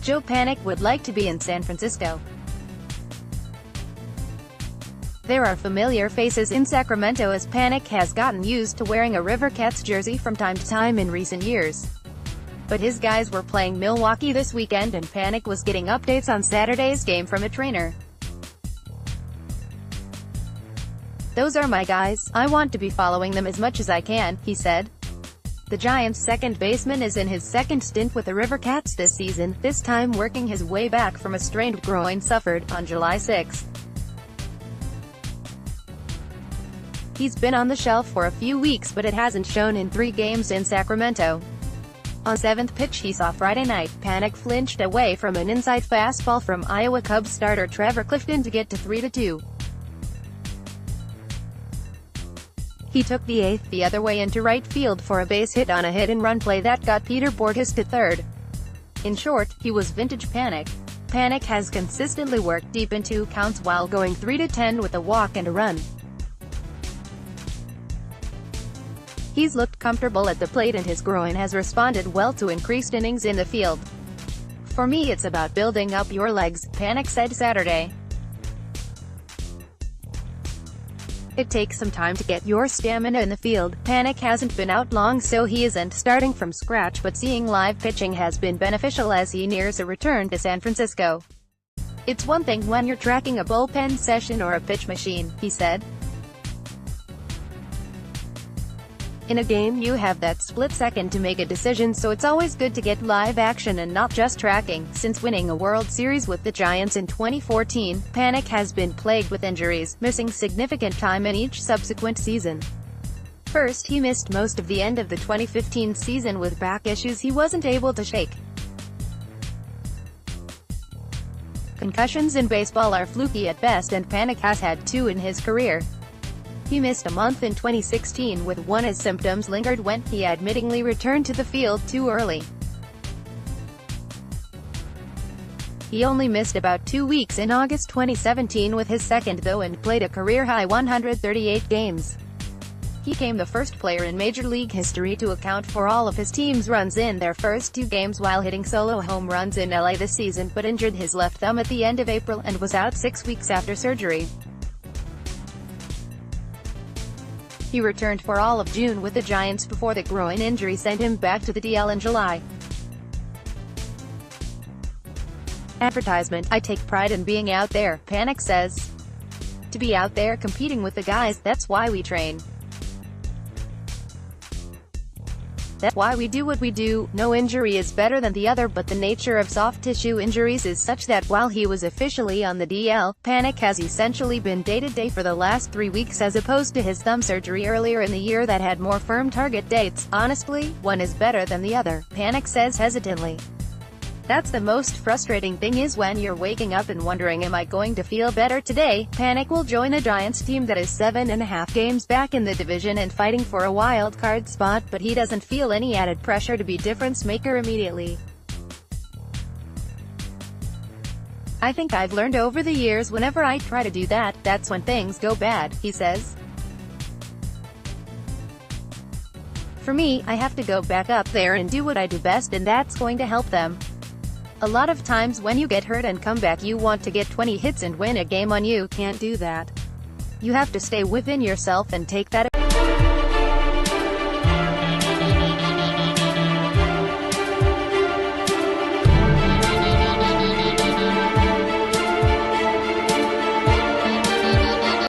Joe Panik would like to be in San Francisco. There are familiar faces in Sacramento as Panik has gotten used to wearing a River Cats jersey from time to time in recent years. But his guys were playing Milwaukee this weekend and Panik was getting updates on Saturday's game from a trainer. "Those are my guys, I want to be following them as much as I can," he said. The Giants' second baseman is in his second stint with the River Cats this season, this time working his way back from a strained groin suffered on July 6. He's been on the shelf for a few weeks but it hasn't shown in 3 games in Sacramento. On 7th pitch he saw Friday night, Panik flinched away from an inside fastball from Iowa Cubs starter Trevor Clifton to get to 3-2. He took the 8th the other way into right field for a base hit on a hit-and-run play that got Peter Borges to third. In short, he was vintage Panik. Panik has consistently worked deep into counts while going 3-10 with a walk and a run. He's looked comfortable at the plate and his groin has responded well to increased innings in the field. "For me it's about building up your legs," Panik said Saturday. "It takes some time to get your stamina in the field." Panik hasn't been out long so he isn't starting from scratch but seeing live pitching has been beneficial as he nears a return to San Francisco. "It's one thing when you're tracking a bullpen session or a pitch machine," he said. "In a game you have that split second to make a decision so it's always good to get live action and not just tracking." Since winning a World Series with the Giants in 2014, Panik has been plagued with injuries, missing significant time in each subsequent season. First he missed most of the end of the 2015 season with back issues he wasn't able to shake. Concussions in baseball are fluky at best and Panik has had 2 in his career. He missed a month in 2016 with one as symptoms lingered when he admittingly returned to the field too early. He only missed about 2 weeks in August 2017 with his second though and played a career-high 138 games. He became the first player in Major League history to account for all of his team's runs in their first 2 games while hitting solo home runs in LA this season but injured his left thumb at the end of April and was out 6 weeks after surgery. He returned for all of June with the Giants before the groin injury sent him back to the DL in July. Advertisement: "I take pride in being out there," Panik says. "To be out there competing with the guys, that's why we train. That's why we do what we do. No injury is better than the other but the nature of soft tissue injuries is such that while he was officially on the DL, Panik has essentially been day-to-day for the last 3 weeks as opposed to his thumb surgery earlier in the year that had more firm target dates. Honestly, one is better than the other," Panik says hesitantly. "That's the most frustrating thing is when you're waking up and wondering am I going to feel better today?" Panik will join a Giants team that is 7.5 games back in the division and fighting for a wild card spot but he doesn't feel any added pressure to be difference maker immediately. "I think I've learned over the years whenever I try to do that, that's when things go bad," he says. "For me, I have to go back up there and do what I do best and that's going to help them. A lot of times when you get hurt and come back you want to get 20 hits and win a game on you can't do that. You have to stay within yourself and take that